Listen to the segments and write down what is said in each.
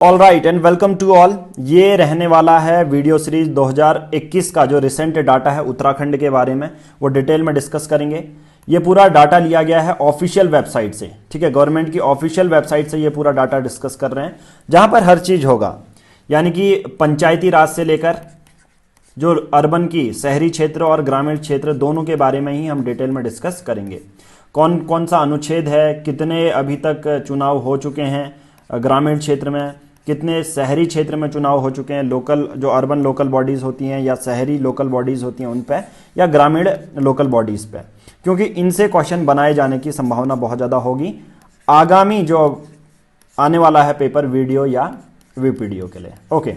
All right and welcome to all. ये रहने वाला है वीडियो सीरीज 2021 का जो रिसेंट डाटा है उत्तराखंड के बारे में, वो डिटेल में डिस्कस करेंगे। ये पूरा डाटा लिया गया है ऑफिशियल वेबसाइट से, ठीक है, गवर्नमेंट की ऑफिशियल वेबसाइट से ये पूरा डाटा डिस्कस कर रहे हैं, जहां पर हर चीज होगा, यानी कि पंचायती राज से लेकर जो अर्बन की शहरी क्षेत्र और ग्रामीण क्षेत्र दोनों के बारे में ही हम डिटेल में डिस्कस करेंगे। कौन कौन सा अनुच्छेद है, कितने अभी तक चुनाव हो चुके हैं ग्रामीण क्षेत्र में, कितने शहरी क्षेत्र में चुनाव हो चुके हैं, लोकल जो अर्बन लोकल बॉडीज़ होती हैं या शहरी लोकल बॉडीज़ होती हैं उन पे, या ग्रामीण लोकल बॉडीज़ पे, क्योंकि इनसे क्वेश्चन बनाए जाने की संभावना बहुत ज़्यादा होगी आगामी जो आने वाला है पेपर वीडियो या वीपीडीओ के लिए। ओके,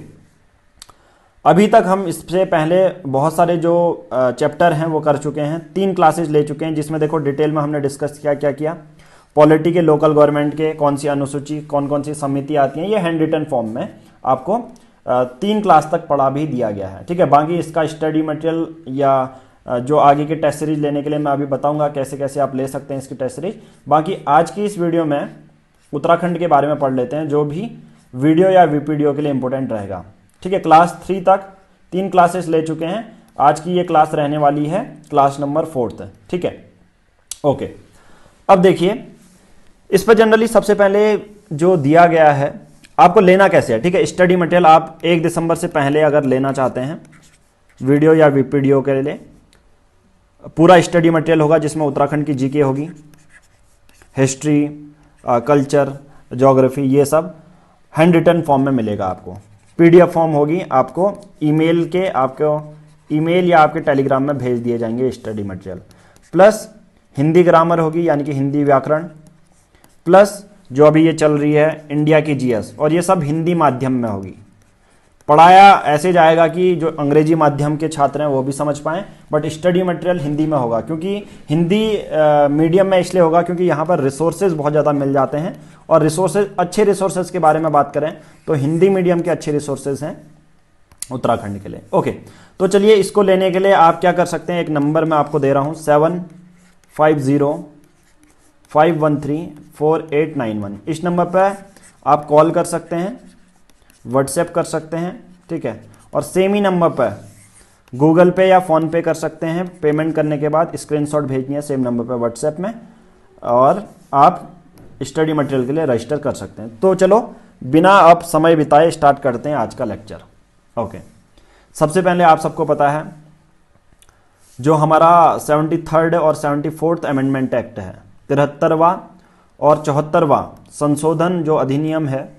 अभी तक हम इससे पहले बहुत सारे जो चैप्टर हैं वो कर चुके हैं, 3 क्लासेज ले चुके हैं, जिसमें देखो डिटेल में हमने डिस्कस किया क्या किया, पॉलिटी के लोकल गवर्नमेंट के कौन सी अनुसूची कौन कौन सी समिति आती हैं, ये हैंड रिटन फॉर्म में आपको 3 क्लास तक पढ़ा भी दिया गया है, ठीक है। बाकी इसका स्टडी मटेरियल या जो आगे के टेस्ट सीरीज लेने के लिए मैं अभी बताऊंगा कैसे कैसे आप ले सकते हैं इसकी टेस्ट सीरीज। बाकी आज की इस वीडियो में उत्तराखंड के बारे में पढ़ लेते हैं, जो भी वीडियो या वीपीडीओ के लिए इंपॉर्टेंट रहेगा, ठीक है। क्लास 3 तक 3 क्लासेस ले चुके हैं, आज की ये क्लास रहने वाली है क्लास नंबर 4, ठीक है। ओके, अब देखिए इस पर जनरली सबसे पहले जो दिया गया है आपको लेना कैसे है, ठीक है। स्टडी मटेरियल आप 1 दिसंबर से पहले अगर लेना चाहते हैं वीडियो या वीपीडीओ के लिए, पूरा स्टडी मटेरियल होगा जिसमें उत्तराखंड की जीके होगी, हिस्ट्री, कल्चर, ज्योग्राफी, ये सब हैंड रिटन फॉर्म में मिलेगा आपको। पीडीएफ फॉर्म होगी, आपको ईमेल या आपके टेलीग्राम में भेज दिए जाएंगे study material, plus Hindi grammar होगी यानी कि हिंदी व्याकरण, प्लस जो अभी ये चल रही है इंडिया की जीएस, और ये सब हिंदी माध्यम में होगी। पढ़ाया ऐसे जाएगा कि जो अंग्रेजी माध्यम के छात्र हैं वो भी समझ पाएं, बट स्टडी मटेरियल हिंदी में होगा, क्योंकि हिंदी मीडियम में इसलिए होगा क्योंकि यहाँ पर रिसोर्सेज बहुत ज़्यादा मिल जाते हैं, और रिसोर्सेज अच्छे रिसोर्सेज के बारे में बात करें तो हिंदी मीडियम के अच्छे रिसोर्सेज हैं उत्तराखंड के लिए। ओके, तो चलिए इसको लेने के लिए आप क्या कर सकते हैं, एक नंबर मैं आपको दे रहा हूँ 7505134891, इस नंबर पर आप कॉल कर सकते हैं, व्हाट्सएप कर सकते हैं, ठीक है। और सेम ही नंबर पर गूगल पे या फ़ोन पे कर सकते हैं, पेमेंट करने के बाद स्क्रीनशॉट भेजनी है सेम नंबर पर व्हाट्सएप में, और आप स्टडी मटेरियल के लिए रजिस्टर कर सकते हैं। तो चलो बिना अब समय बिताए स्टार्ट करते हैं आज का लेक्चर। ओके, सबसे पहले आप सबको पता है जो हमारा 73rd और 74th अमेंडमेंट एक्ट है, 73वां और 74वां संशोधन जो अधिनियम है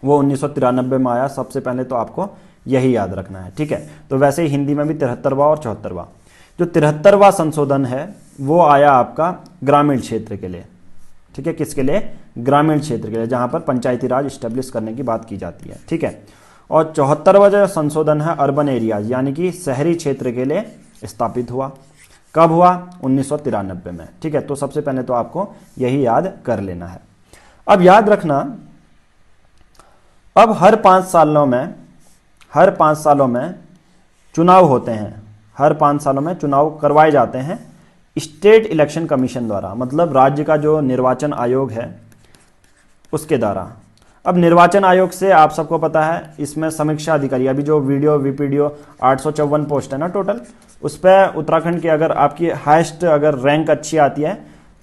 वो 1993 में आया। सबसे पहले तो आपको यही याद रखना है, ठीक है। तो वैसे ही हिंदी में भी 73वां और 74वां, जो 73वां संशोधन है वो आया आपका ग्रामीण क्षेत्र के लिए, ठीक है। किसके लिए? ग्रामीण क्षेत्र के लिए, जहां पर पंचायती राज स्टेब्लिश करने की बात की जाती है, ठीक है। और 74वां जो संशोधन है अर्बन एरियाज यानी कि शहरी क्षेत्र के लिए स्थापित हुआ। कब हुआ? 1993 में, ठीक है। तो सबसे पहले तो आपको यही याद कर लेना है। अब याद रखना, अब हर 5 सालों में चुनाव होते हैं, हर 5 सालों में चुनाव करवाए जाते हैं स्टेट इलेक्शन कमीशन द्वारा, मतलब राज्य का जो निर्वाचन आयोग है उसके द्वारा। अब निर्वाचन आयोग से आप सबको पता है इसमें समीक्षा अधिकारी, अभी जो वीडियो वीपीडीओ 854 पोस्ट है ना टोटल, उस पर उत्तराखंड की अगर आपकी हाईएस्ट अगर रैंक अच्छी आती है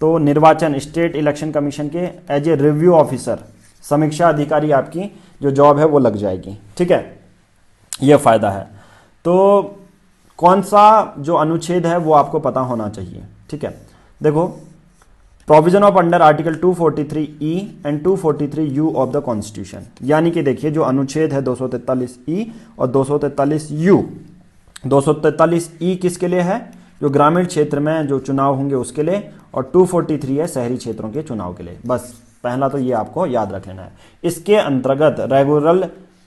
तो निर्वाचन स्टेट इलेक्शन कमीशन के एज ए रिव्यू ऑफिसर, समीक्षा अधिकारी आपकी जो जॉब है वो लग जाएगी, ठीक है। ये फायदा है। तो कौन सा जो अनुच्छेद है वो आपको पता होना चाहिए, ठीक है। देखो, provision of under article 243E and 243U of the constitution, यानी कि देखिए जो अनुच्छेद है 243E और 243U। 243E किसके लिए है? जो ग्रामीण क्षेत्र में जो चुनाव होंगे उसके लिए, और 243 है शहरी क्षेत्रों के चुनाव के लिए। बस पहला तो ये आपको याद रख लेना है। इसके अंतर्गत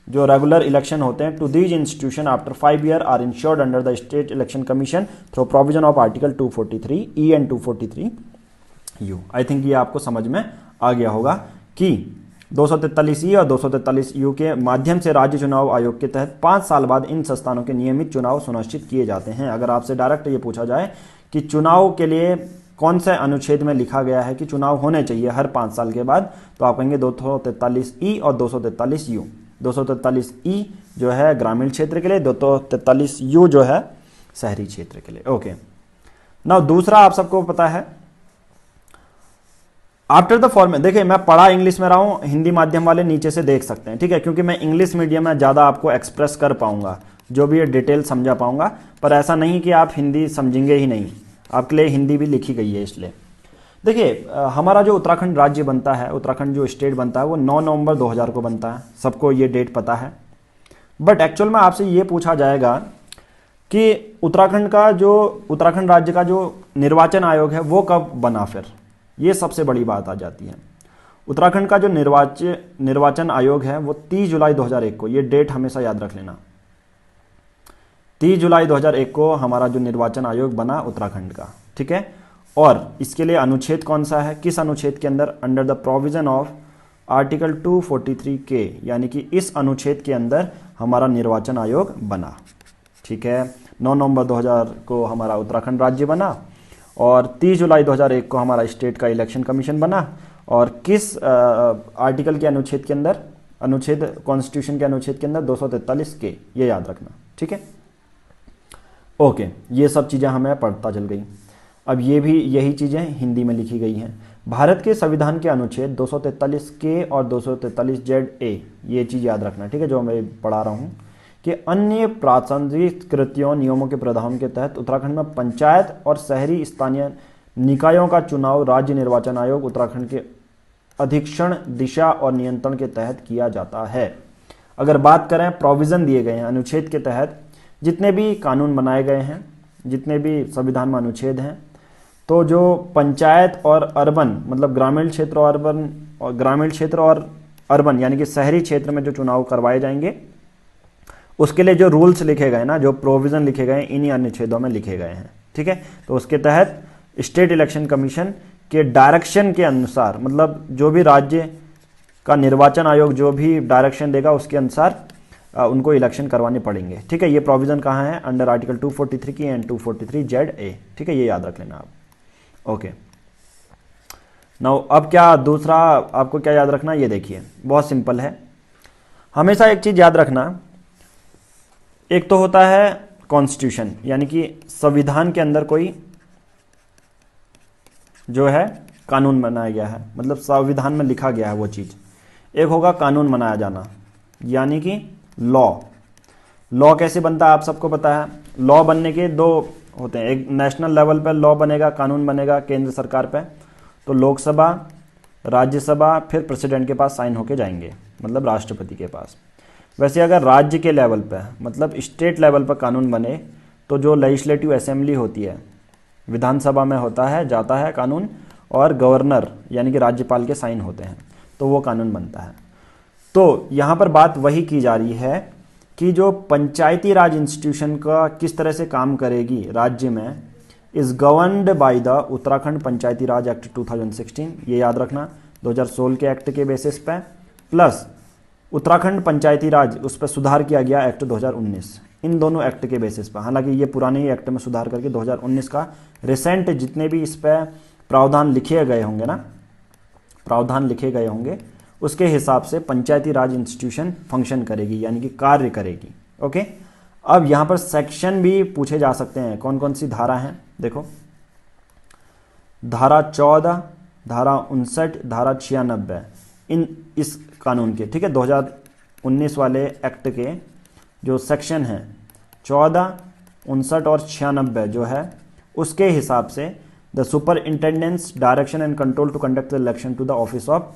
रेगुलर इलेक्शन होते हैं to these institution after 5 year are insured under the state election commission through provision of article 243E and 243U। I think ये आपको समझ में आ गया होगा कि 243E और 243U के माध्यम से राज्य चुनाव आयोग के तहत 5 साल बाद इन संस्थानों के नियमित चुनाव सुनिश्चित किए जाते हैं। अगर आपसे डायरेक्ट ये पूछा जाए कि चुनाव के लिए कौन से अनुच्छेद में लिखा गया है कि चुनाव होने चाहिए हर 5 साल के बाद, तो आप कहेंगे 243 और 243 यू। 243 जो है ग्रामीण क्षेत्र के लिए, 243 यू जो है शहरी क्षेत्र के लिए। ओके, नाउ दूसरा आप सबको पता है आफ्टर द फॉर्मेट, देखिए मैं पढ़ा इंग्लिश में रहा हूं, हिंदी माध्यम वाले नीचे से देख सकते हैं, ठीक है, क्योंकि मैं इंग्लिश मीडियम में ज़्यादा आपको एक्सप्रेस कर पाऊंगा, जो भी ये डिटेल समझा पाऊंगा, पर ऐसा नहीं कि आप हिंदी समझेंगे ही नहीं, आपके लिए हिंदी भी लिखी गई है। इसलिए देखिए हमारा जो उत्तराखंड राज्य बनता है, उत्तराखंड जो स्टेट बनता है वो 9 नवंबर 2000 को बनता है, सबको ये डेट पता है। बट एक्चुअल में आपसे ये पूछा जाएगा कि उत्तराखंड राज्य का जो निर्वाचन आयोग है वो कब बना, फिर ये सबसे बड़ी बात आ जाती है। उत्तराखंड का जो निर्वाचन आयोग है वो 30 जुलाई 2001 को, ये डेट हमेशा याद रख लेना, 30 जुलाई 2001 को हमारा जो निर्वाचन आयोग बना उत्तराखंड का, ठीक है। और इसके लिए अनुच्छेद कौन सा है, किस अनुच्छेद के अंदर, under the provision of article 243 के, यानी कि इस अनुच्छेद के अंदर हमारा निर्वाचन आयोग बना, ठीक है। 9 नवंबर 2000 को हमारा उत्तराखंड राज्य बना और 30 जुलाई 2001 को हमारा स्टेट का इलेक्शन कमीशन बना। और किस आर्टिकल के अनुच्छेद के अंदर, कॉन्स्टिट्यूशन के अनुच्छेद के अंदर 243 के, ये याद रखना, ठीक है। ओके, ये सब चीज़ें हमें पढ़ता चल गई। अब ये भी यही चीज़ें हिंदी में लिखी गई हैं। भारत के संविधान के अनुच्छेद 243 के और 243 ZA, ये चीज़ याद रखना, ठीक है, जो मैं पढ़ा रहा हूँ कि अन्य प्रासंगिक कृत्यों नियमों के प्रावधान के तहत उत्तराखंड में पंचायत और शहरी स्थानीय निकायों का चुनाव राज्य निर्वाचन आयोग उत्तराखंड के अधीक्षण, दिशा और नियंत्रण के तहत किया जाता है। अगर बात करें प्रोविज़न दिए गए हैं अनुच्छेद के तहत, जितने भी कानून बनाए गए हैं, जितने भी संविधान में अनुच्छेद हैं, तो जो पंचायत और अर्बन, मतलब ग्रामीण क्षेत्र और अर्बन यानी कि शहरी क्षेत्र में जो चुनाव करवाए जाएंगे, उसके लिए जो रूल्स लिखे गए ना, जो प्रोविज़न लिखे गए, इन्हीं अनुच्छेदों में लिखे गए हैं, ठीक है। तो उसके तहत स्टेट इलेक्शन कमीशन के डायरेक्शन के अनुसार, मतलब जो भी राज्य का निर्वाचन आयोग जो भी डायरेक्शन देगा उसके अनुसार उनको इलेक्शन करवाने पड़ेंगे, ठीक है। ये प्रोविज़न कहाँ है, अंडर आर्टिकल 243 की एंड 243 ZA, ठीक है, ये याद रख लेना आप। ओके, नाउ अब क्या दूसरा आपको क्या याद रखना, ये देखिए बहुत सिंपल है। हमेशा एक चीज़ याद रखना, एक तो होता है कॉन्स्टिट्यूशन, यानी कि संविधान के अंदर कोई जो है कानून बनाया गया है, मतलब संविधान में लिखा गया है वो चीज़। एक होगा कानून बनाया जाना, यानी कि लॉ कैसे बनता है आप सबको पता है। लॉ बनने के दो होते हैं, एक नेशनल लेवल पर लॉ बनेगा, कानून बनेगा केंद्र सरकार पे, तो लोकसभा, राज्यसभा, फिर प्रेसिडेंट के पास साइन होके जाएंगे, मतलब राष्ट्रपति के पास। वैसे अगर राज्य के लेवल पे, मतलब स्टेट लेवल पर कानून बने, तो जो लेजिस्लेटिव असेंबली होती है, विधानसभा में होता है, जाता है कानून, और गवर्नर यानी कि राज्यपाल के साइन होते हैं, तो वो कानून बनता है। तो यहाँ पर बात वही की जा रही है कि जो पंचायती राज इंस्टीट्यूशन का किस तरह से काम करेगी राज्य में, is governed by the Uttarakhand Panchayati Raj act 2016, ये याद रखना, 2016 के एक्ट के बेसिस पे, प्लस उत्तराखंड पंचायती राज, उस पर सुधार किया गया एक्ट 2019, इन दोनों एक्ट के बेसिस पर। हालांकि ये पुराने ही एक्ट में सुधार करके 2019 का रिसेंट जितने भी इस पर प्रावधान लिखे गए होंगे ना, प्रावधान लिखे गए होंगे, उसके हिसाब से पंचायती राज इंस्टीट्यूशन फंक्शन करेगी, यानी कि कार्य करेगी। ओके, अब यहाँ पर सेक्शन भी पूछे जा सकते हैं, कौन कौन सी धारा हैं, देखो, धारा 14, धारा 59, धारा 96, इस कानून के, ठीक है, 2019 वाले एक्ट के जो सेक्शन हैं 14, 59 और 96 जो है, उसके हिसाब से the superintendents direction and control to conduct the election to the office of,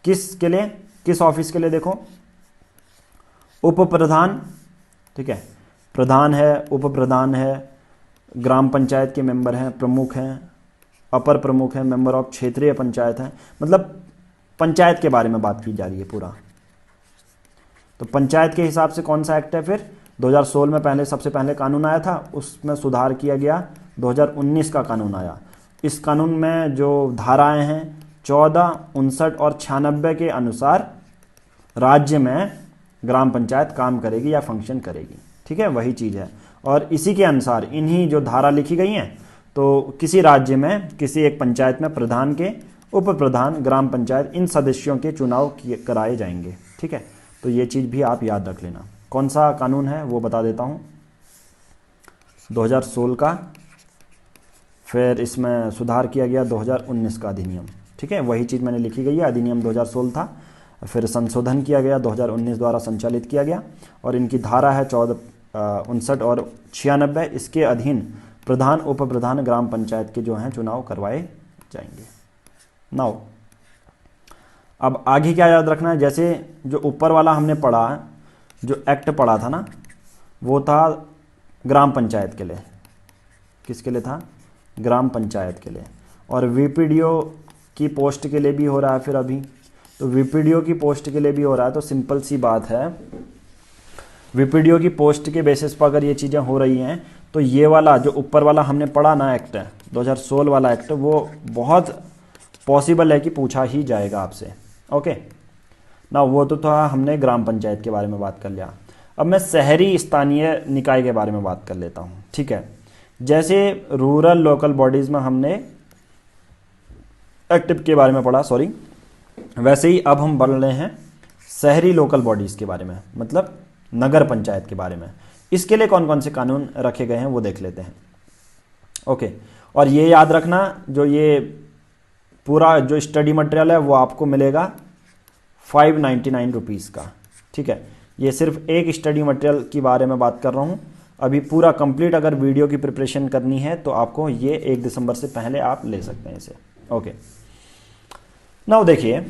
किसके लिए, किस ऑफिस के लिए, देखो, उप प्रधान, ठीक है, प्रधान है, उप प्रधान है, ग्राम पंचायत के मेंबर हैं, प्रमुख हैं, अपर प्रमुख हैं, मेंबर ऑफ क्षेत्रीय पंचायत हैं, मतलब पंचायत के बारे में बात की जा रही है पूरा। तो पंचायत के हिसाब से कौन सा एक्ट है, फिर 2016 में पहले सबसे पहले कानून आया था, उसमें सुधार किया गया, 2019 का कानून आया। इस कानून में जो धाराएं हैं 14, 59 और 96 के अनुसार राज्य में ग्राम पंचायत काम करेगी या फंक्शन करेगी, ठीक है, वही चीज़ है। और इसी के अनुसार इन्हीं जो धारा लिखी गई हैं, तो किसी राज्य में किसी एक पंचायत में प्रधान के, उप प्रधान, ग्राम पंचायत, इन सदस्यों के चुनाव कराए जाएंगे। ठीक है, तो ये चीज़ भी आप याद रख लेना। कौन सा कानून है वो बता देता हूँ, 2016 का, फिर इसमें सुधार किया गया 2019 का अधिनियम। ठीक है, वही चीज़ मैंने लिखी गई है, अधिनियम 2016 था, फिर संशोधन किया गया 2019 द्वारा संचालित किया गया, और इनकी धारा है 59 और 96। इसके अधीन प्रधान, उप प्रधान, ग्राम पंचायत के जो हैं चुनाव करवाए जाएंगे। नाउ अब आगे क्या याद रखना है, जैसे जो ऊपर वाला हमने पढ़ा, जो एक्ट पढ़ा था ना, वो था ग्राम पंचायत के लिए। किसके लिए था? ग्राम पंचायत के लिए। और वीपीडीओ की पोस्ट के लिए भी हो रहा है फिर अभी, तो वीपीडीओ की पोस्ट के लिए भी हो रहा है। तो सिंपल सी बात है, वीपीडीओ की पोस्ट के बेसिस पर अगर ये चीज़ें हो रही हैं, तो ये वाला जो ऊपर वाला हमने पढ़ा ना एक्ट, 2016 वाला एक्ट, वो बहुत पॉसिबल है कि पूछा ही जाएगा आपसे। ओके ना, वो तो था, हमने ग्राम पंचायत के बारे में बात कर लिया। अब मैं शहरी स्थानीय निकाय के बारे में बात कर लेता हूँ। ठीक है, जैसे रूरल लोकल बॉडीज़ में हमने एक्ट के बारे में पढ़ा, सॉरी, वैसे ही अब हम बढ़ रहे हैं शहरी लोकल बॉडीज़ के बारे में, मतलब नगर पंचायत के बारे में। इसके लिए कौन कौन से कानून रखे गए हैं वो देख लेते हैं। ओके, और ये याद रखना, जो ये पूरा जो स्टडी मटेरियल है वो आपको मिलेगा 599 रुपीज़ का। ठीक है, ये सिर्फ एक स्टडी मटेरियल के बारे में बात कर रहा हूँ। अभी पूरा कंप्लीट अगर वीडियो की प्रिपरेशन करनी है तो आपको ये 1 दिसंबर से पहले आप ले सकते हैं इसे। ओके, नाउ देखिए,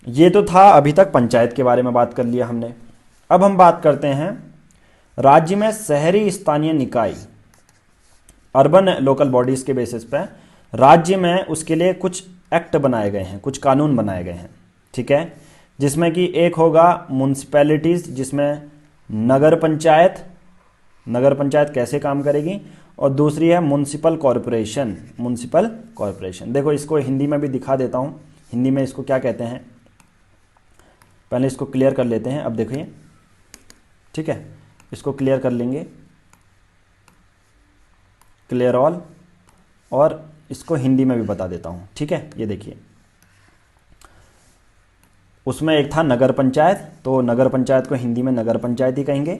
ये तो था अभी तक पंचायत के बारे में बात कर लिया हमने। अब हम बात करते हैं राज्य में शहरी स्थानीय निकाय, अर्बन लोकल बॉडीज़ के बेसिस पे राज्य में उसके लिए कुछ एक्ट बनाए गए हैं, कुछ कानून बनाए गए हैं। ठीक है, जिसमें कि एक होगा म्यूनसिपैलिटीज़, जिसमें नगर पंचायत, नगर पंचायत कैसे काम करेगी, और दूसरी है म्यूनसिपल कॉरपोरेशन। म्यूनसिपल कॉरपोरेशन, देखो इसको हिंदी में भी दिखा देता हूँ, हिंदी में इसको क्या कहते हैं, पहले इसको क्लियर कर लेते हैं। अब देखिए, ठीक है, इसको क्लियर कर लेंगे, क्लियर ऑल, और इसको हिंदी में भी बता देता हूँ। ठीक है, ये देखिए, उसमें एक था नगर पंचायत, तो नगर पंचायत को हिंदी में नगर पंचायत ही कहेंगे,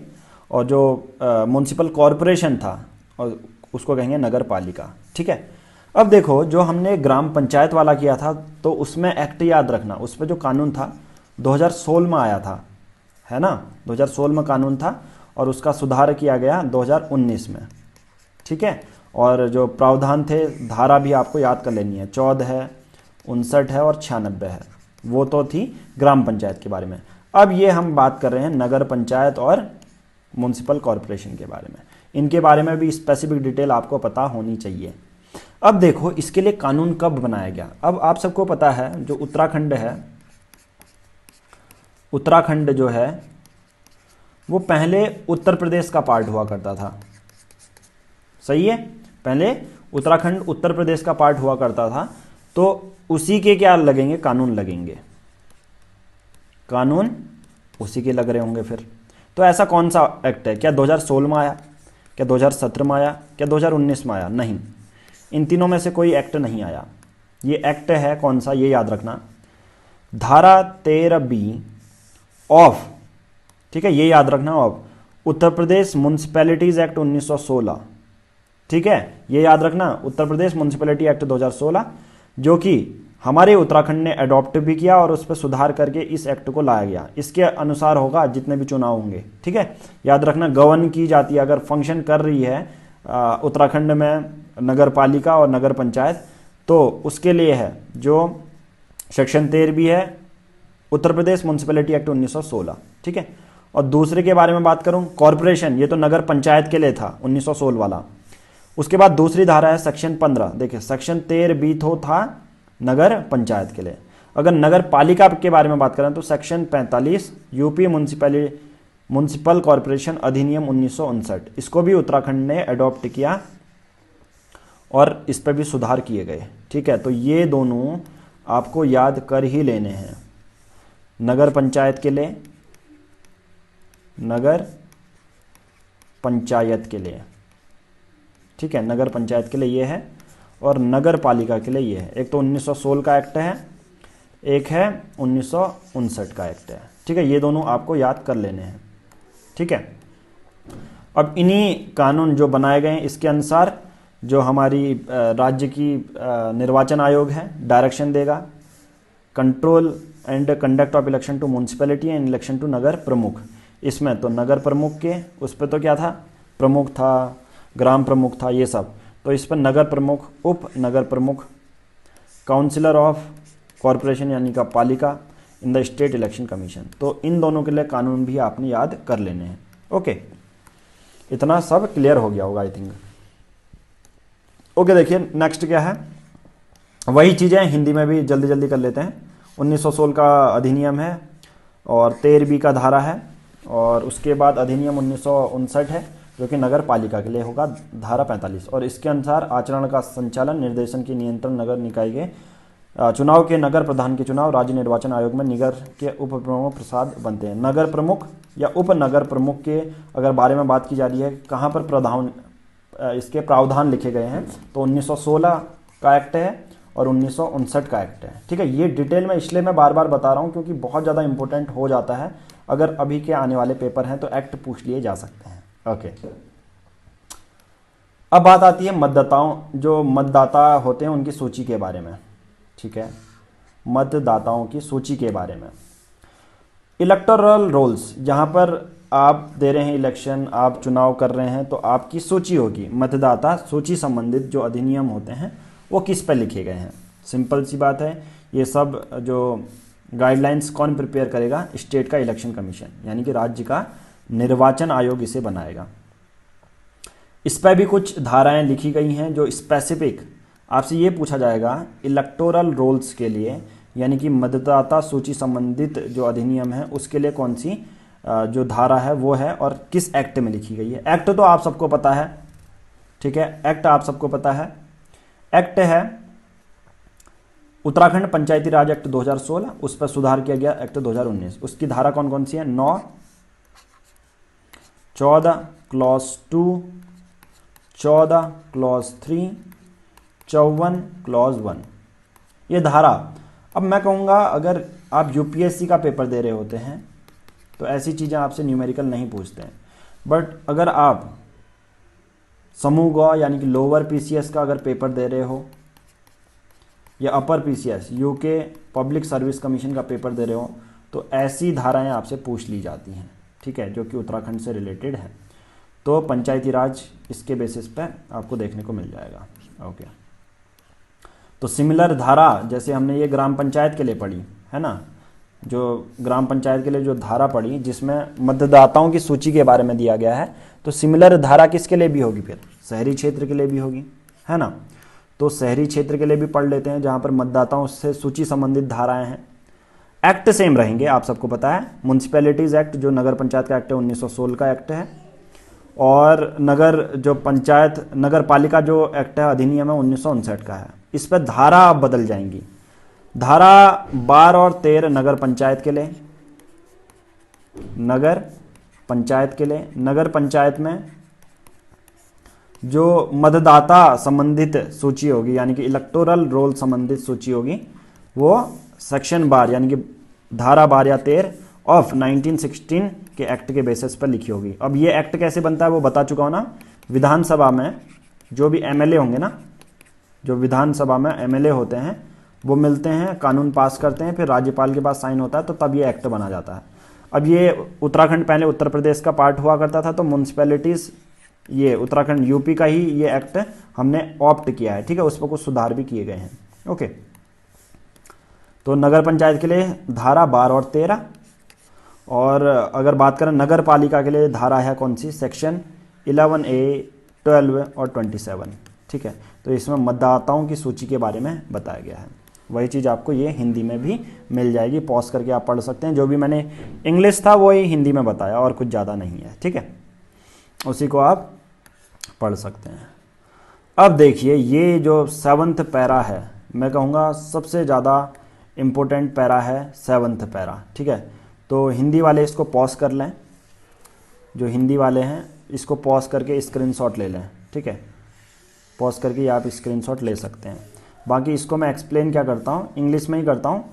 और जो म्यूनसिपल कॉरपोरेशन था और उसको कहेंगे नगर पालिका। ठीक है, अब देखो, जो हमने ग्राम पंचायत वाला किया था, तो उसमें एक्ट याद रखना, उस पर जो कानून था 2016 में आया था, है ना, 2016 में कानून था, और उसका सुधार किया गया 2019 में। ठीक है, और जो प्रावधान थे, धारा भी आपको याद कर लेनी है, 14 है, 59 है और 96 है, वो तो थी ग्राम पंचायत के बारे में। अब ये हम बात कर रहे हैं नगर पंचायत और म्यूनसिपल कॉरपोरेशन के बारे में। इनके बारे में भी स्पेसिफिक डिटेल आपको पता होनी चाहिए। अब देखो, इसके लिए कानून कब बनाया गया। अब आप सबको पता है, जो उत्तराखंड है, उत्तराखंड जो है वो पहले उत्तर प्रदेश का पार्ट हुआ करता था। सही है, पहले उत्तराखंड उत्तर प्रदेश का पार्ट हुआ करता था, तो उसी के क्या लगेंगे, कानून लगेंगे, कानून उसी के लग रहे होंगे फिर। तो ऐसा कौन सा एक्ट है, क्या 2016 में आया, क्या 2017 में आया, क्या 2019 में आया? नहीं, इन तीनों में से कोई एक्ट नहीं आया। ये एक्ट है कौन सा, ये याद रखना, धारा 13B ऑफ, ठीक है, ये याद रखना, of Uttar Pradesh municipalities act 1916। ठीक है, ये याद रखना, उत्तर प्रदेश म्यूनसिपैलिटी एक्ट 2016, जो कि हमारे उत्तराखंड ने अडॉप्ट भी किया और उस पर सुधार करके इस एक्ट को लाया गया। इसके अनुसार होगा जितने भी चुनाव होंगे। ठीक है, याद रखना, गवर्न की जाती है, अगर फंक्शन कर रही है उत्तराखंड में नगर पालिका और नगर पंचायत, तो उसके लिए है जो सेक्शन 13B है, उत्तर प्रदेश म्यूनसिपैलिटी एक्ट 1916। ठीक है, और दूसरे के बारे में बात करूं, कॉरपोरेशन, ये तो नगर पंचायत के लिए था 1916 वाला। उसके बाद दूसरी धारा है सेक्शन 15, देखिए सेक्शन 13B तो था नगर पंचायत के लिए। अगर नगर पालिका के बारे में बात करें तो सेक्शन 45 यूपी म्यूनसिपल कॉरपोरेशन अधिनियम 1959, इसको भी उत्तराखंड ने अडॉप्ट किया और इस पर भी सुधार किए गए। ठीक है, तो ये दोनों आपको याद कर ही लेने हैं। नगर पंचायत के लिए, नगर पंचायत के लिए, ठीक है, नगर पंचायत के लिए ये है, और नगर पालिका के लिए ये है। एक तो 1916 का एक्ट है, एक है 1959 का एक्ट है। ठीक है, ये दोनों आपको याद कर लेने हैं। ठीक है, अब इन्हीं कानून जो बनाए गए हैं इसके अनुसार जो हमारी राज्य की निर्वाचन आयोग है डायरेक्शन देगा, control and conduct of election to municipality and election to नगर प्रमुख। इसमें तो नगर प्रमुख के उस पर तो क्या था, प्रमुख था, ग्राम प्रमुख था, ये सब। तो इस पर नगर प्रमुख, उप नगर प्रमुख, काउंसिलर ऑफ कॉरपोरेशन यानी का पालिका in the state election commission. तो इन दोनों के लिए कानून भी आपने याद कर लेने हैं। ओके, इतना सब क्लियर हो गया होगा आई थिंक। ओके, देखिए नेक्स्ट क्या है, वही चीज़ें हिंदी में भी जल्दी जल्दी कर लेते हैं। 1916 का अधिनियम है और 13B का धारा है, और उसके बाद अधिनियम 1959 है जो कि नगर पालिका के लिए होगा, धारा 45। और इसके अनुसार आचरण का संचालन, निर्देशन की नियंत्रण नगर निकाय के चुनाव के नगर प्रधान के चुनाव राज्य निर्वाचन आयोग में निगर के उप प्रमुख प्रसाद बनते हैं। नगर प्रमुख या उप नगर प्रमुख के अगर बारे में बात की जा रही है, कहाँ पर प्रावधान, इसके प्रावधान लिखे गए हैं, तो 1916 का एक्ट है और 1959 का एक्ट है। ठीक है, ये डिटेल में इसलिए मैं बार बार बता रहा हूँ क्योंकि बहुत ज़्यादा इंपॉर्टेंट हो जाता है। अगर अभी के आने वाले पेपर हैं तो एक्ट पूछ लिए जा सकते हैं। ओके, अब बात आती है मतदाताओं, जो मतदाता होते हैं उनकी सूची के बारे में। ठीक है, मतदाताओं की सूची के बारे में। इलेक्टोरल रोल्स, जहाँ पर आप दे रहे हैं इलेक्शन, आप चुनाव कर रहे हैं, तो आपकी सूची होगी। मतदाता सूची संबंधित जो अधिनियम होते हैं वो किस पर लिखे गए हैं। सिंपल सी बात है, ये सब जो गाइडलाइंस कौन प्रिपेयर करेगा, स्टेट का इलेक्शन कमीशन यानी कि राज्य का निर्वाचन आयोग इसे बनाएगा। इस पर भी कुछ धाराएं लिखी गई हैं जो स्पेसिफिक आपसे ये पूछा जाएगा इलेक्टोरल रोल्स के लिए, यानी कि मतदाता सूची संबंधित जो अधिनियम है उसके लिए कौन सी जो धारा है वो है और किस एक्ट में लिखी गई है। एक्ट तो आप सबको पता है। ठीक है, एक्ट आप सबको पता है। एक्ट है उत्तराखंड पंचायती राज एक्ट 2016, उस पर सुधार किया गया एक्ट 2019। उसकी धारा कौन कौन सी है, 9, 14 क्लॉज 2, 14 क्लॉज 3, 54 क्लॉज 1, ये धारा। अब मैं कहूँगा अगर आप यूपीएससी का पेपर दे रहे होते हैं तो ऐसी चीज़ें आपसे न्यूमेरिकल नहीं पूछते हैं, बट अगर आप समूह ग यानी कि लोअर पीसीएस का अगर पेपर दे रहे हो या upper PCS UK public service commission का पेपर दे रहे हो तो ऐसी धाराएं आपसे पूछ ली जाती हैं। ठीक है, जो कि उत्तराखंड से रिलेटेड है। तो पंचायती राज इसके बेसिस पे आपको देखने को मिल जाएगा। ओके, तो सिमिलर धारा जैसे हमने ये ग्राम पंचायत के लिए पढ़ी है ना, जो ग्राम पंचायत के लिए जो धारा पढ़ी जिसमें मतदाताओं की सूची के बारे में दिया गया है, तो सिमिलर धारा किसके लिए भी होगी, फिर शहरी क्षेत्र के लिए भी होगी, है ना। तो शहरी क्षेत्र के लिए भी पढ़ लेते हैं जहाँ पर मतदाताओं से सूची संबंधित धाराएं हैं। एक्ट सेम रहेंगे, आप सबको पता है। म्यूनसिपैलिटीज़ एक्ट जो नगर पंचायत का एक्ट है 1916 का एक्ट है, और नगर जो पंचायत नगर पालिका जो एक्ट है अधिनियम है 1959 का है। इस पर धारा अब बदल जाएंगी। धारा 12 और 13 नगर पंचायत के लिए, नगर पंचायत के लिए, नगर पंचायत में जो मतदाता संबंधित सूची होगी यानी कि इलेक्टोरल रोल संबंधित सूची होगी वो सेक्शन 12 यानी कि धारा 12 या 13 ऑफ 1916 के एक्ट के बेसिस पर लिखी होगी। अब ये एक्ट कैसे बनता है वो बता चुका हूं ना। विधानसभा में जो भी एमएलए होंगे ना, जो विधानसभा में एमएलए होते हैं वो मिलते हैं, कानून पास करते हैं, फिर राज्यपाल के पास साइन होता है, तो तब ये एक्ट बना जाता है। अब ये उत्तराखंड पहले उत्तर प्रदेश का पार्ट हुआ करता था, तो म्यूनसिपैलिटीज़ ये उत्तराखंड यूपी का ही ये एक्ट हमने ऑप्ट किया है। ठीक है, उस पर कुछ सुधार भी किए गए हैं। ओके, तो नगर पंचायत के लिए धारा 12 और 13, और अगर बात करें नगर पालिका के लिए धारा है कौन सी, सेक्शन 11A, 12 और 27। ठीक है, तो इसमें मतदाताओं की सूची के बारे में बताया गया है। वही चीज़ आपको ये हिंदी में भी मिल जाएगी, पॉज करके आप पढ़ सकते हैं। जो भी मैंने इंग्लिश था वही हिंदी में बताया और कुछ ज़्यादा नहीं है। ठीक है, उसी को आप पढ़ सकते हैं। अब देखिए ये जो 7th पैरा है, मैं कहूँगा सबसे ज़्यादा इम्पोर्टेंट पैरा है 7th पैरा। ठीक है, तो हिंदी वाले इसको पॉज कर लें, जो हिंदी वाले हैं इसको पॉज करके स्क्रीनशॉट ले लें। ठीक है, पॉज करके आप स्क्रीनशॉट ले सकते हैं। बाकी इसको मैं एक्सप्लेन क्या करता हूँ, इंग्लिश में ही करता हूँ।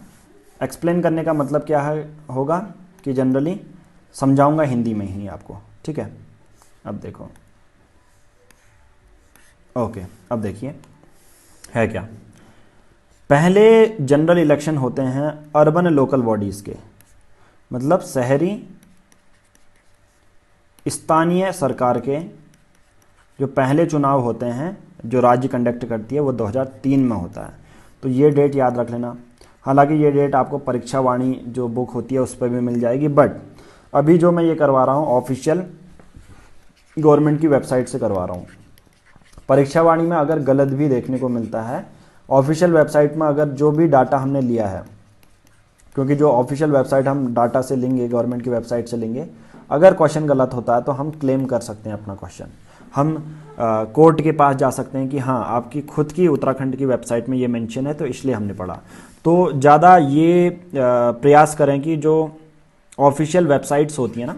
एक्सप्लेन करने का मतलब क्या है होगा कि जनरली समझाऊंगा हिंदी में ही आपको, ठीक है। अब देखो, ओके, अब देखिए है क्या। पहले जनरल इलेक्शन होते हैं अर्बन लोकल बॉडीज़ के, मतलब शहरी स्थानीय सरकार के जो पहले चुनाव होते हैं जो राज्य कंडक्ट करती है वो 2003 में होता है। तो ये डेट याद रख लेना। हालांकि ये डेट आपको परीक्षा वाणी जो बुक होती है उस पर भी मिल जाएगी, बट अभी जो मैं ये करवा रहा हूँ ऑफिशियल गवर्नमेंट की वेबसाइट से करवा रहा हूँ। परीक्षा वाणी में अगर गलत भी देखने को मिलता है, ऑफिशियल वेबसाइट में अगर जो भी डाटा हमने लिया है, क्योंकि जो ऑफिशियल वेबसाइट हम डाटा से लेंगे, गवर्नमेंट की वेबसाइट से लेंगे, अगर क्वेश्चन गलत होता है तो हम क्लेम कर सकते हैं अपना क्वेश्चन। हम कोर्ट के पास जा सकते हैं कि हाँ आपकी खुद की उत्तराखंड की वेबसाइट में ये मेंशन है तो इसलिए हमने पढ़ा। तो ज़्यादा ये प्रयास करें कि जो ऑफिशियल वेबसाइट्स होती हैं ना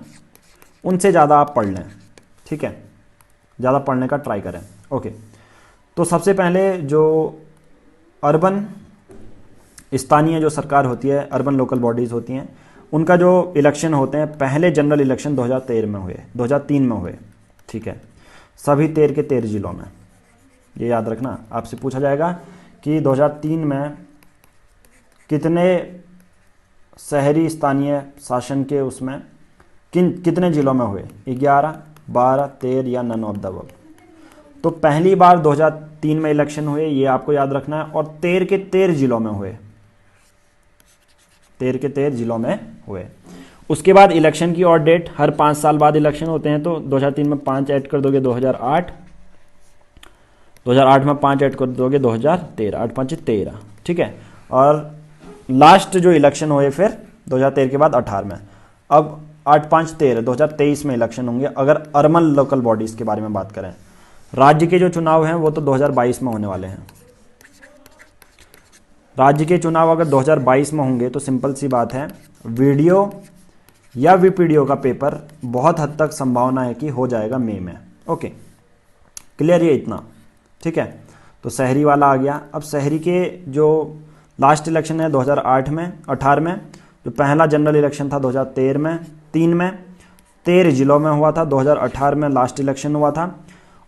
उनसे ज़्यादा आप पढ़ लें, ठीक है, ज़्यादा पढ़ने का ट्राई करें। ओके, तो सबसे पहले जो अर्बन स्थानीय जो सरकार होती है, अर्बन लोकल बॉडीज़ होती हैं, उनका जो इलेक्शन होते हैं, पहले जनरल इलेक्शन 2003 में हुए, ठीक है, सभी 13 के 13 जिलों में। ये याद रखना, आपसे पूछा जाएगा कि 2003 में कितने शहरी स्थानीय शासन के उसमें कितने जिलों में हुए, 11, 12, 13 या नन ऑफ द अबव। तो पहली बार 2003 में इलेक्शन हुए, ये आपको याद रखना है, और 13 के 13 जिलों में हुए, 13 के 13 जिलों में हुए। उसके बाद इलेक्शन की और डेट, हर 5 साल बाद इलेक्शन होते हैं, तो 2003 में 5 ऐड कर दोगे 2008 में 5 ऐड कर दोगे 2013, 8 5 13, ठीक है। और लास्ट जो इलेक्शन हुए फिर 2013 के बाद 18 में, अब 8 5 13 2023 में इलेक्शन होंगे। अगर अर्बन लोकल बॉडीज़ के बारे में बात करें, राज्य के जो चुनाव हैं वो तो 2022 में होने वाले हैं। राज्य के चुनाव अगर 2022 में होंगे तो सिंपल सी बात है, वीडियो या वीपीडीओ का पेपर बहुत हद तक संभावना है कि हो जाएगा मई में। ओके, क्लियर ये इतना, ठीक है। तो शहरी वाला आ गया। अब शहरी के जो लास्ट इलेक्शन है 2008 में, 18 में, जो पहला जनरल इलेक्शन था 2013 में, 3 में, 13 जिलों में हुआ था, 2018 में लास्ट इलेक्शन हुआ था।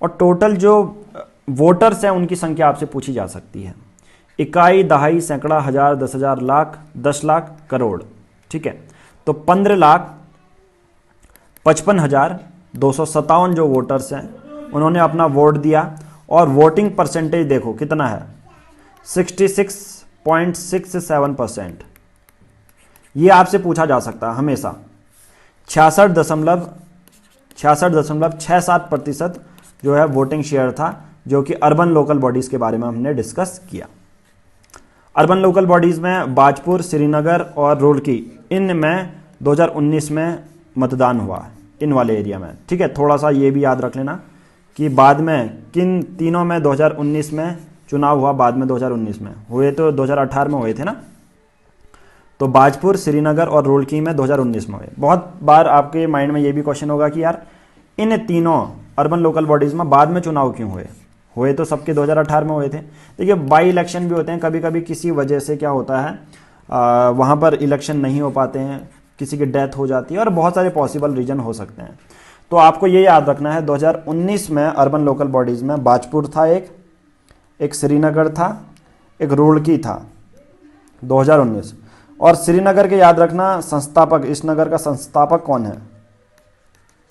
और टोटल जो वोटर्स हैं उनकी संख्या आपसे पूछी जा सकती है, इकाई, दहाई, सैकड़ा, हजार, 10,000, लाख, 10 लाख, करोड़, ठीक है। तो 15,55,257 जो वोटर्स हैं उन्होंने अपना वोट दिया, और वोटिंग परसेंटेज देखो कितना है, 66.67%। ये आपसे पूछा जा सकता है हमेशा। 66.67% जो है वोटिंग शेयर था, जो कि अर्बन लोकल बॉडीज़ के बारे में हमने डिस्कस किया। अर्बन लोकल बॉडीज़ में बाजपुर, श्रीनगर और रुड़की, इनमें 2019 में मतदान हुआ, इन वाले एरिया में, ठीक है। थोड़ा सा ये भी याद रख लेना कि बाद में किन तीनों में 2019 में चुनाव हुआ, बाद में 2019 में हुए तो 2018 में हुए थे ना। तो बाजपुर, श्रीनगर और रुड़की में 2019 में हुए। बहुत बार आपके माइंड में ये भी क्वेश्चन होगा कि यार इन तीनों अर्बन लोकल बॉडीज़ में बाद में चुनाव क्यों हुए, हुए तो सबके 2018 में हुए थे। देखिए बाई इलेक्शन भी होते हैं, कभी कभी किसी वजह से क्या होता है वहाँ पर इलेक्शन नहीं हो पाते हैं, किसी की डेथ हो जाती है, और बहुत सारे पॉसिबल रीजन हो सकते हैं। तो आपको ये याद रखना है 2019 में अर्बन लोकल बॉडीज़ में बाजपुर था, एक श्रीनगर था, एक रुड़की था 2019। और श्रीनगर के याद रखना संस्थापक, इस नगर का संस्थापक कौन है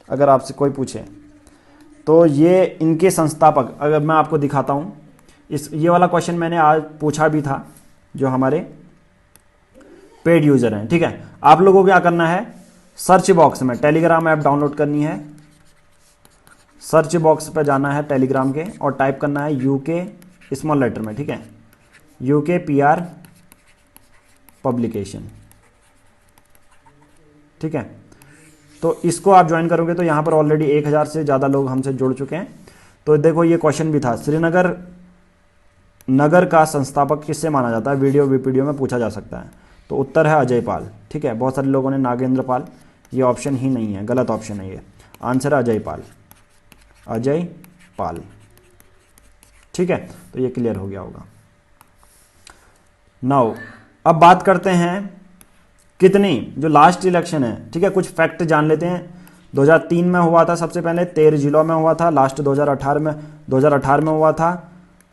अगर आपसे कोई पूछे तो ये इनके संस्थापक, अगर मैं आपको दिखाता हूँ, ये वाला क्वेश्चन मैंने आज पूछा भी था जो हमारे पेड यूज़र हैं, ठीक है। आप लोगों को क्या करना है, सर्च बॉक्स में टेलीग्राम ऐप डाउनलोड करनी है, सर्च बॉक्स पर जाना है टेलीग्राम के और टाइप करना है यूके स्मॉल लेटर में, ठीक है, यूके PR पब्लिकेशन, ठीक है। तो इसको आप ज्वाइन करोगे तो यहाँ पर ऑलरेडी 1000 से ज़्यादा लोग हमसे जुड़ चुके हैं। तो देखो ये क्वेश्चन भी था, श्रीनगर नगर का संस्थापक किससे माना जाता है, वीडियो वीपीडीओ में पूछा जा सकता है। तो उत्तर है अजय पाल, ठीक है। बहुत सारे लोगों ने नागेंद्र पाल, ये ऑप्शन ही नहीं है, गलत ऑप्शन है ये, आंसर है अजय पाल, अजय पाल। ठीक है, तो ये क्लियर हो गया होगा। नाउ अब बात करते हैं कितनी जो लास्ट इलेक्शन है, ठीक है, कुछ फैक्ट जान लेते हैं। 2003 में हुआ था, सबसे पहले 13 जिलों में हुआ था, लास्ट 2018 में हुआ था।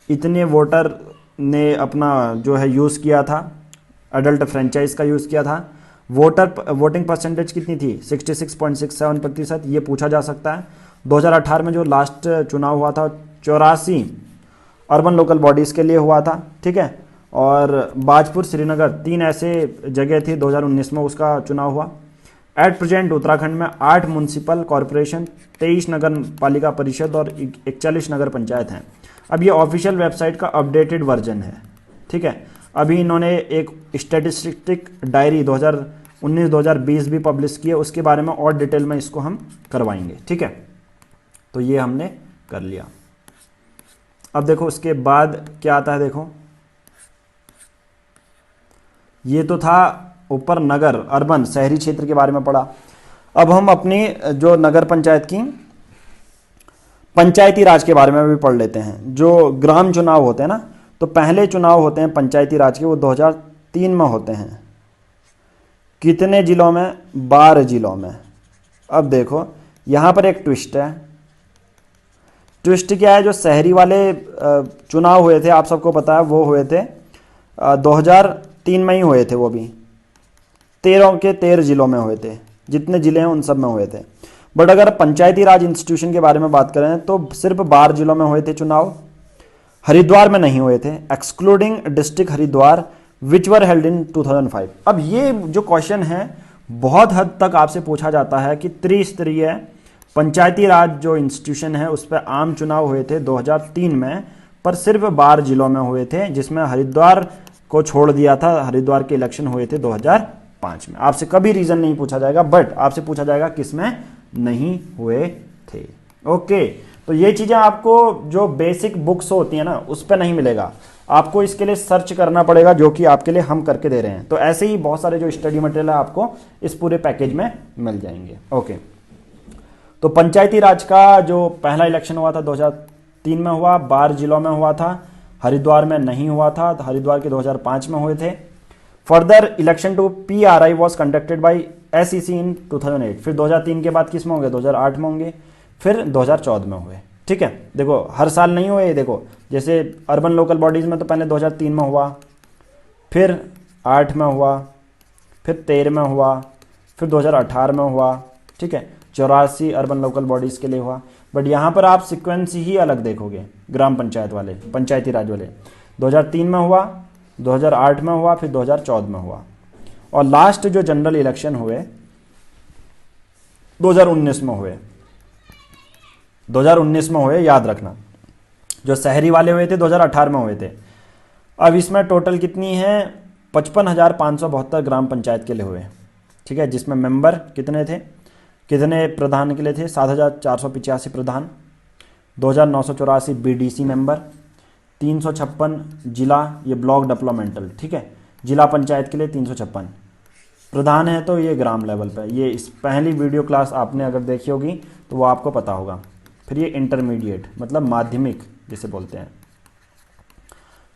इतने वोटर ने अपना जो है यूज़ किया था, अडल्ट फ्रेंचाइज का यूज़ किया था। वोटिंग परसेंटेज कितनी थी? 66.67%, ये पूछा जा सकता है। 2018 में जो लास्ट चुनाव हुआ था 84 अर्बन लोकल बॉडीज़ के लिए हुआ था, ठीक है, और बाजपुर, श्रीनगर 3 ऐसे जगह थी 2019 में उसका चुनाव हुआ। एट प्रेजेंट उत्तराखंड में 8 म्यूनसिपल कॉरपोरेशन, 23 नगर पालिका परिषद और 41 नगर पंचायत हैं। अब ये ऑफिशियल वेबसाइट का अपडेटेड वर्जन है, ठीक है। अभी इन्होंने एक स्टैटिस्टिक डायरी 2019-2020 भी पब्लिश की है, उसके बारे में और डिटेल में इसको हम करवाएंगे, ठीक है। तो ये हमने कर लिया। अब देखो उसके बाद क्या आता है, देखो ये तो था ऊपर नगर, अर्बन, शहरी क्षेत्र के बारे में पढ़ा। अब हम अपनी जो नगर पंचायत की पंचायती राज के बारे में भी पढ़ लेते हैं। जो ग्राम चुनाव होते हैं ना, तो पहले चुनाव होते हैं पंचायती राज के, वो 2003 में होते हैं। कितने जिलों में? 12 जिलों में। अब देखो यहाँ पर एक ट्विस्ट है। ट्विस्ट क्या है? जो शहरी वाले चुनाव हुए थे, आप सबको पता है, वो हुए थे 2003 में ही हुए थे। वो भी 13 के 13 जिलों में हुए थे, जितने जिले हैं उन सब में हुए थे। बट अगर पंचायती राज इंस्टीट्यूशन के बारे में बात करें तो सिर्फ 12 जिलों में हुए थे चुनाव। हरिद्वार में नहीं हुए थे, excluding district Haridwar which were held in 2005। अब ये जो क्वेश्चन है बहुत हद तक आपसे पूछा जाता है कि त्रिस्तरीय पंचायती राज जो इंस्टीट्यूशन है उस पर आम चुनाव हुए थे 2003 में, पर सिर्फ 12 जिलों में हुए थे, जिसमें हरिद्वार को छोड़ दिया था। हरिद्वार के इलेक्शन हुए थे 2005 में। आपसे कभी रीजन नहीं पूछा जाएगा, बट आपसे पूछा जाएगा किसमें नहीं हुए थे। ओके, तो ये चीजें आपको जो बेसिक बुक्स होती है ना उस पर नहीं मिलेगा, आपको इसके लिए सर्च करना पड़ेगा, जो कि आपके लिए हम करके दे रहे हैं। तो ऐसे ही बहुत सारे जो स्टडी मटेरियल है आपको इस पूरे पैकेज में मिल जाएंगे। ओके, तो पंचायती राज का जो पहला इलेक्शन हुआ था 2003 में हुआ, 12 जिलों में हुआ था, हरिद्वार में नहीं हुआ था, हरिद्वार के 2005 में हुए थे। Further election to PRI was conducted by SEC in 2008। फिर 2003 के बाद किस में होंगे? 2008 में होंगे, फिर 2014 में हुए, ठीक है। देखो हर साल नहीं हुए, देखो जैसे अर्बन लोकल बॉडीज में तो पहले 2003 में हुआ, फिर 8 में हुआ, फिर 13 में हुआ, फिर 2018 में हुआ, ठीक है। 84 अर्बन लोकल बॉडीज के लिए हुआ। बट यहाँ पर आप सिक्वेंस ही अलग देखोगे। ग्राम पंचायत वाले, पंचायती राज वाले 2003 में हुआ, 2008 में हुआ, फिर 2014 में हुआ, और लास्ट जो जनरल इलेक्शन हुए 2019 में हुए। 2019 में हुए, याद रखना। जो शहरी वाले हुए थे 2018 में हुए थे। अब इसमें टोटल कितनी है? 55,572 ग्राम पंचायत के लिए हुए, ठीक है, जिसमें मेंबर कितने थे, कितने प्रधान के लिए थे? 7,485 प्रधान, 2,984 BDC मेंबर, 356 जिला, ये ब्लॉक डेवलपमेंटल, ठीक है, जिला पंचायत के लिए 356 प्रधान है। तो ये ग्राम लेवल पे, ये इस पहली वीडियो क्लास आपने अगर देखी होगी तो वो आपको पता होगा। फिर ये इंटरमीडिएट मतलब माध्यमिक जिसे बोलते हैं,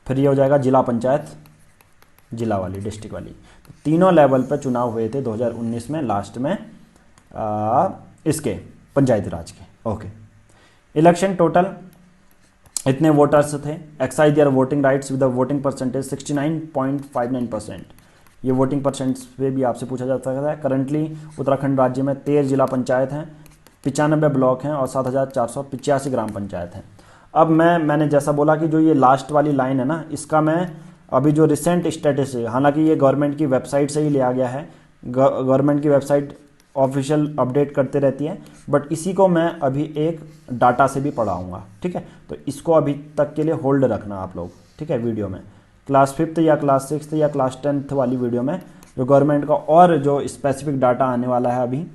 फिर ये हो जाएगा जिला पंचायत, जिला वाली, डिस्ट्रिक्ट वाली। तो तीनों लेवल पर चुनाव हुए थे 2019 में, लास्ट में इसके पंचायती राज के। ओके, इलेक्शन टोटल इतने वोटर्स थे। Exercise their voting rights with voting percentage 69.59%। ये वोटिंग परसेंट पे भी आपसे पूछा जा सकता है। करंटली उत्तराखंड राज्य में 13 जिला पंचायत हैं, 95 ब्लॉक हैं और 7,485 ग्राम पंचायत हैं। अब मैंने जैसा बोला कि जो ये लास्ट वाली लाइन है ना, इसका मैं अभी जो रिसेंट स्टेटस है, हालांकि ये गवर्नमेंट की वेबसाइट से ही लिया गया है, गवर्नमेंट की वेबसाइट ऑफिशियल अपडेट करते रहती है, बट इसी को मैं अभी एक डाटा से भी पढ़ाऊँगा, ठीक है। तो इसको अभी तक के लिए होल्ड रखना आप लोग, ठीक है। वीडियो में क्लास 5th या क्लास 6th या क्लास 10th वाली वीडियो में जो गवर्नमेंट का और जो स्पेसिफिक डाटा आने वाला है अभी,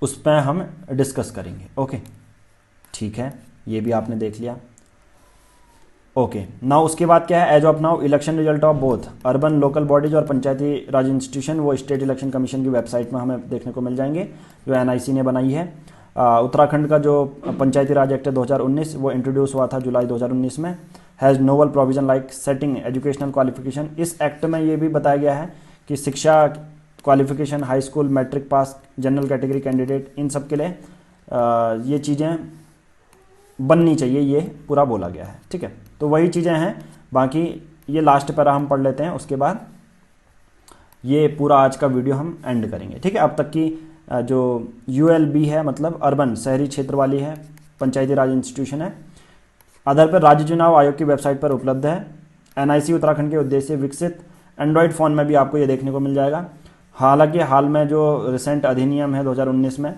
उस पर हम डिस्कस करेंगे। ओके, ठीक है, ये भी आपने देख लिया। ओके, नाउ उसके बाद क्या है? As of now election result of both urban local bodies और पंचायती राज इंस्टीट्यूशन, वो स्टेट इलेक्शन कमीशन की वेबसाइट में हमें देखने को मिल जाएंगे, जो NIC ने बनाई है। उत्तराखंड का जो पंचायती राज एक्ट है 2019 वो इंट्रोड्यूस हुआ था जुलाई 2019 में। Has novel provision like setting educational qualification. इस एक्ट में ये भी बताया गया है कि शिक्षा qualification, high school, matric pass, general category candidate, इन सब के लिए ये चीज़ें बननी चाहिए, ये पूरा बोला गया है। ठीक है, तो वही चीज़ें हैं। बाकी ये लास्ट पैरा हम पढ़ लेते हैं, उसके बाद ये पूरा आज का वीडियो हम एंड करेंगे। ठीक है, अब तक की जो ULB है, मतलब अर्बन शहरी क्षेत्र वाली है, पंचायती राज इंस्टीट्यूशन है, आधार पर राज्य चुनाव आयोग की वेबसाइट पर उपलब्ध है। NIC उत्तराखंड के उद्देश्य से विकसित, एंड्रॉयड फ़ोन में भी आपको ये देखने को मिल जाएगा। हालांकि हाल में जो रिसेंट अधिनियम है 2019 में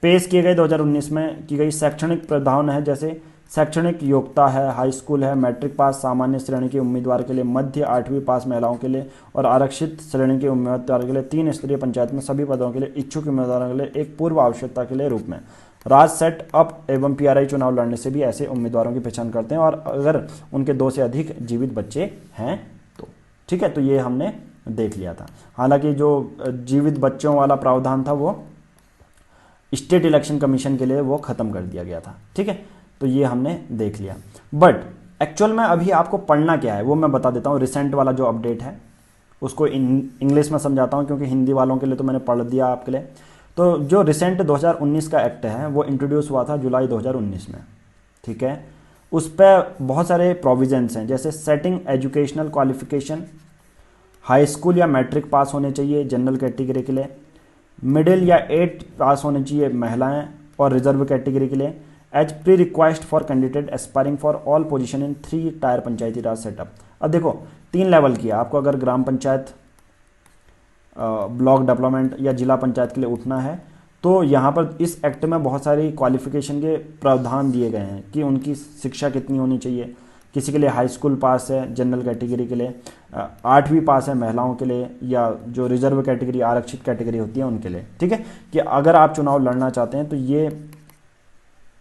पेश किए गए, 2019 में की गई शैक्षणिक प्रावधान है, जैसे शैक्षणिक योग्यता है, हाई स्कूल है, मैट्रिक पास सामान्य श्रेणी के उम्मीदवार के लिए, मध्य 8वीं पास महिलाओं के लिए और आरक्षित श्रेणी के उम्मीदवार के लिए 3 स्तरीय पंचायत में सभी पदों के लिए इच्छुक उम्मीदवारों के लिए एक पूर्व आवश्यकता के लिए रूप में राज्य सेट अप एवं PRI चुनाव लड़ने से भी ऐसे उम्मीदवारों की पहचान करते हैं, और अगर उनके 2 से अधिक जीवित बच्चे हैं तो। ठीक है, तो ये हमने देख लिया था। हालांकि जो जीवित बच्चों वाला प्रावधान था वो स्टेट इलेक्शन कमीशन के लिए वो ख़त्म कर दिया गया था। ठीक है, तो ये हमने देख लिया। बट एक्चुअल में अभी आपको पढ़ना क्या है वो मैं बता देता हूँ। रिसेंट वाला जो अपडेट है उसको इंग्लिश में समझाता हूँ, क्योंकि हिंदी वालों के लिए तो मैंने पढ़ दिया आपके लिए। तो जो रिसेंट 2019 का एक्ट है वो इंट्रोड्यूस हुआ था जुलाई 2019 में। ठीक है, उस पर बहुत सारे प्रोविजंस हैं, जैसे setting educational qualification, high school या मैट्रिक पास होने चाहिए जनरल कैटेगरी के लिए, मिडिल या 8 पास होने चाहिए महिलाएं और रिजर्व कैटेगरी के लिए, as prerequisite for candidate aspiring for all position in 3 tier Panchayati Raj setup. अब देखो 3 लेवल की है, आपको अगर ग्राम पंचायत, ब्लॉक डेवलपमेंट या जिला पंचायत के लिए उठना है तो यहाँ पर इस एक्ट में बहुत सारी क्वालिफिकेशन के प्रावधान दिए गए हैं कि उनकी शिक्षा कितनी होनी चाहिए। किसी के लिए हाई स्कूल पास है जनरल कैटेगरी के लिए, 8वीं पास है महिलाओं के लिए, या जो रिजर्व कैटेगरी आरक्षित कैटेगरी होती है उनके लिए। ठीक है, कि अगर आप चुनाव लड़ना चाहते हैं तो ये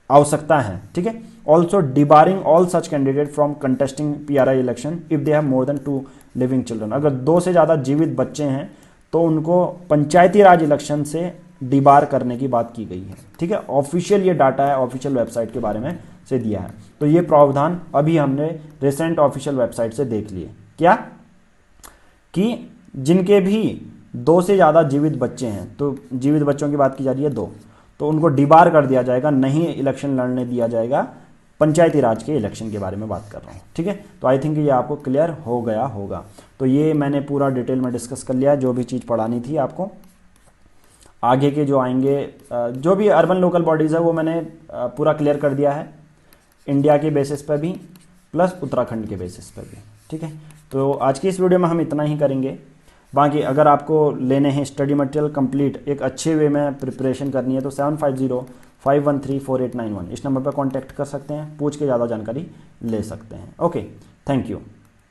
आवश्यकता है। ठीक है, also debarring all such candidate from contesting PRI election if they have more than 2 living children. अगर 2 से ज़्यादा जीवित बच्चे हैं तो उनको पंचायती राज इलेक्शन से डिबार करने की बात की गई है। ठीक है, ऑफिशियल ये डाटा है, ऑफिशियल वेबसाइट के बारे में से दिया है। तो ये प्रावधान अभी हमने रिसेंट ऑफिशियल वेबसाइट से देख लिए। क्या कि जिनके भी 2 से ज़्यादा जीवित बच्चे हैं, तो जीवित बच्चों की बात की जा रही है 2, तो उनको डिबार कर दिया जाएगा, नहीं इलेक्शन लड़ने दिया जाएगा। पंचायती राज के इलेक्शन के बारे में बात कर रहा हूँ। ठीक है, तो आई थिंक ये आपको क्लियर हो गया होगा। तो ये मैंने पूरा डिटेल में डिस्कस कर लिया, जो भी चीज़ पढ़ानी थी आपको। आगे के जो आएंगे, जो भी अर्बन लोकल बॉडीज़ है वो मैंने पूरा क्लियर कर दिया है, इंडिया के बेसिस पर भी प्लस उत्तराखंड के बेसिस पर भी। ठीक है, तो आज की इस वीडियो में हम इतना ही करेंगे। बाकी अगर आपको लेने हैं स्टडी मटेरियल कंप्लीट, एक अच्छे वे में प्रिपरेशन करनी है, तो 7505134891 इस नंबर पर कांटेक्ट कर सकते हैं, पूछ के ज़्यादा जानकारी ले सकते हैं। Okay, thank you.